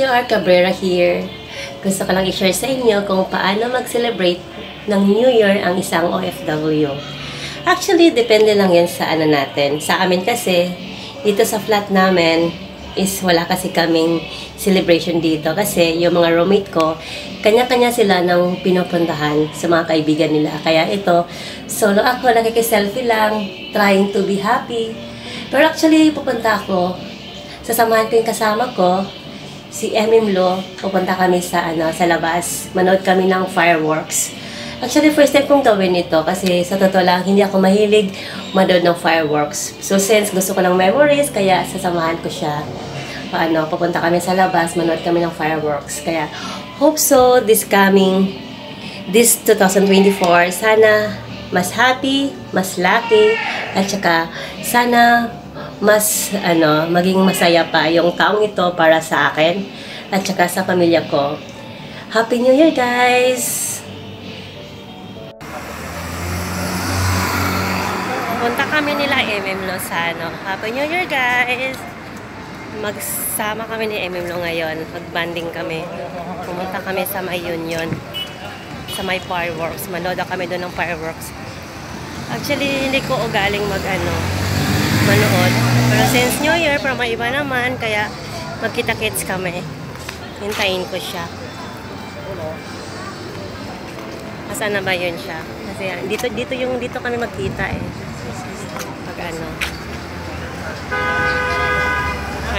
Mayor Cabrera here. Gusto ko lang i-share sa inyo kung paano mag-celebrate ng New Year ang isang OFW. Actually, depende lang yan sa ano natin. Sa amin kasi, dito sa flat namin, is wala kasi kaming celebration dito. Kasi yung mga roommate ko, kanya-kanya sila ng pinupuntahan sa mga kaibigan nila. Kaya ito, solo ako, nakikiselfie lang, trying to be happy. Pero actually, pupunta ako, sasamahan ko yung kasama ko, si Lo, pupunta kami sa labas. Manood kami ng fireworks. Actually, first time kong gawin ito kasi sa totoo lang, hindi ako mahilig manood ng fireworks. So, since gusto ko ng memories, kaya sasamahan ko siya. Pupunta kami sa labas, manood kami ng fireworks. Kaya, hope so, this 2024, sana mas happy, mas lucky, at saka sana mas maging masaya pa yung taong ito para sa akin at saka sa pamilya ko. Happy New Year, guys! Punta kami nila Lo sa Happy New Year, guys! Magsama kami ni Lo ngayon. Mag-banding kami. Pumunta kami sa may Union, sa may fireworks. Manood kami doon ng fireworks. Actually, hindi ko ugaling manood. Pero since New Year, para maiba naman, kaya magkita-kits kami. Hintayin ko siya. Asan na ba yun siya? Kasi dito kami magkita eh. Pag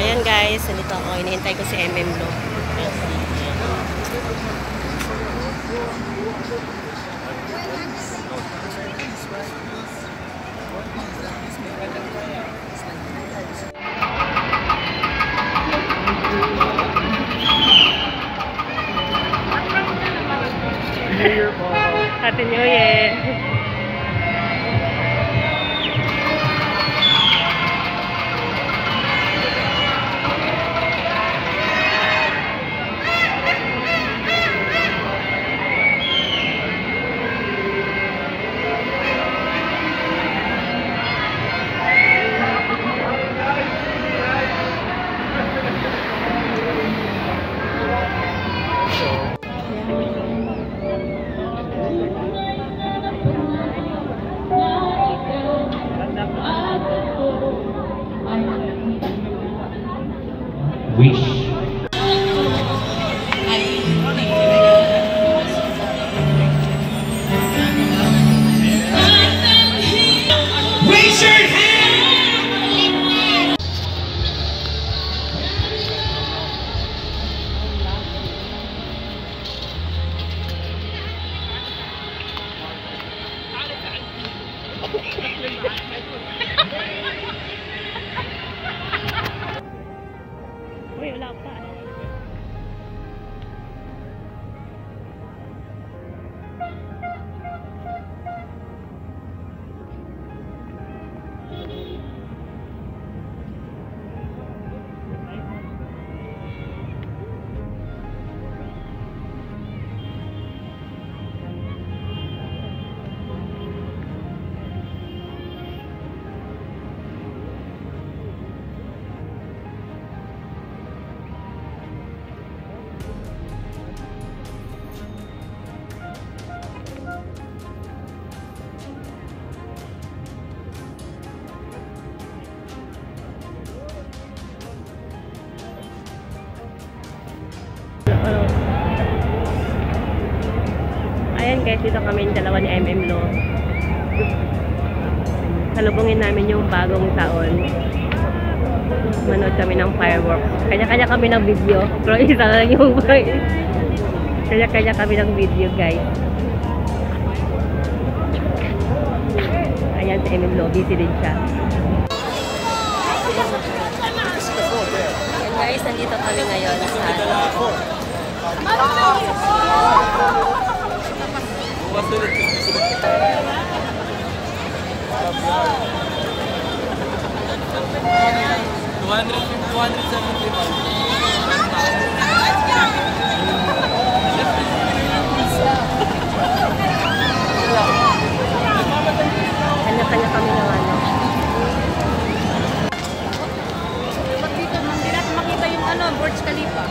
Ayan guys, nandito ako. Hinihintay ko si Lo. Happy New Year! Wish. Raise your hand. Uy, wala pa. Ayan guys, dito kami yung dalawa ni Lo. Salubungin namin yung bagong taon. Manood kami ng fireworks. Kanya-kanya kami ng video. Pero isa lang yung kanya-kanya kami ng video, guys. Ayan si Lo, busy din siya. Ayan guys, nandito kami ngayon sa kanya-kanya kami ng Ba't dito, hindi natin makita yung Burj Khalifa?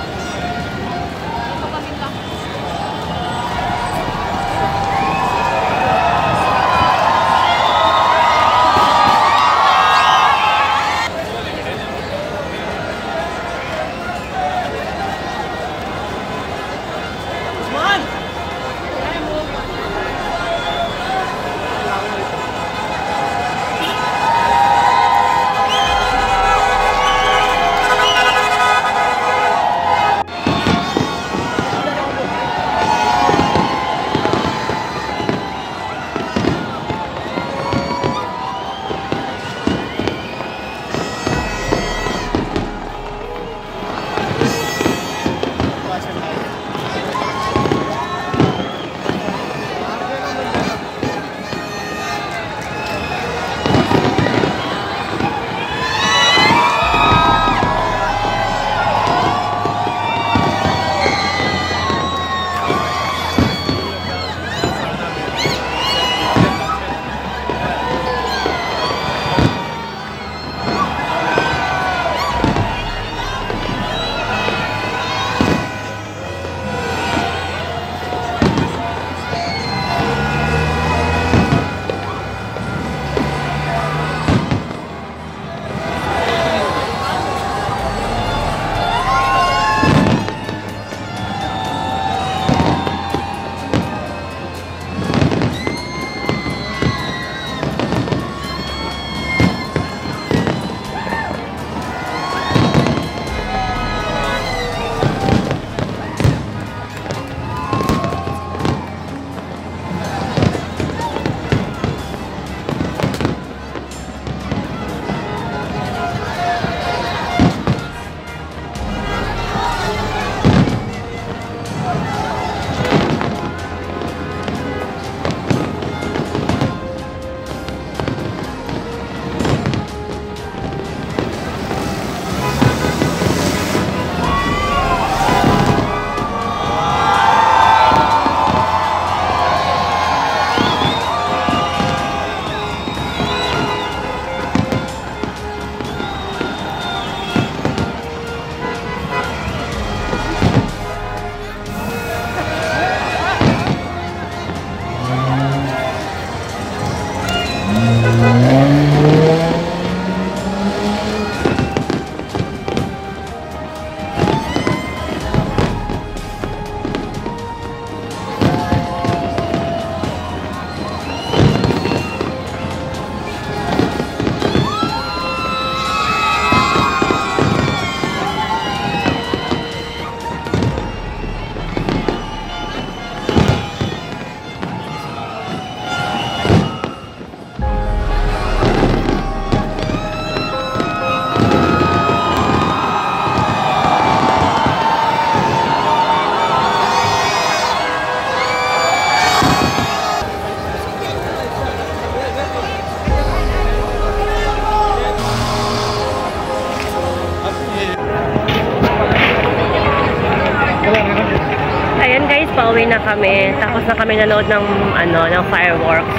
na kami. Tapos na kami nanood ng, ng fireworks.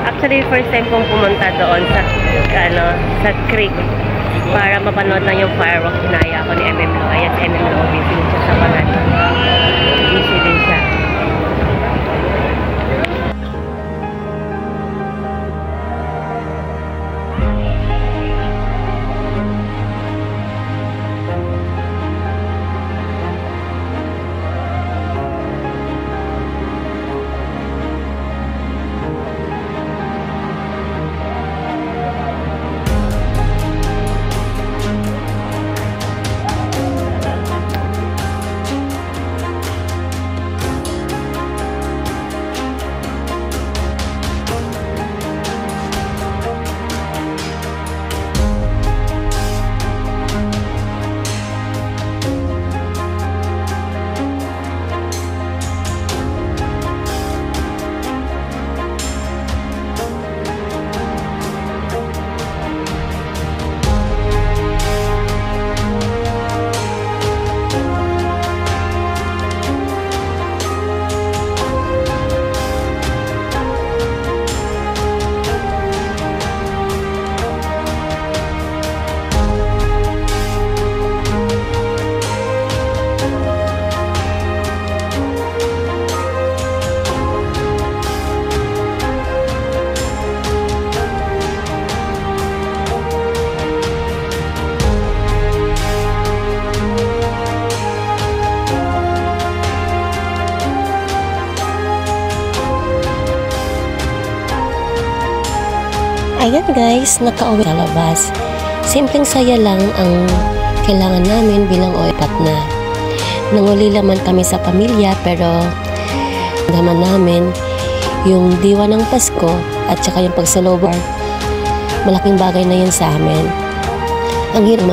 Actually, first time kong pumunta doon sa, sa creek para mapanood lang yung fireworks. Hinaya ako ni MMLO. Ayan, MMLO. Busy din siya sa balat. Busy din siya. Ayan guys, nakauwi sa labas. Simpleng saya lang ang kailangan namin bilang OFW na. Nanguli naman kami sa pamilya pero naman namin yung diwa ng Pasko at saka yung pagsalubong. Malaking bagay na yun sa amin. Ang hirap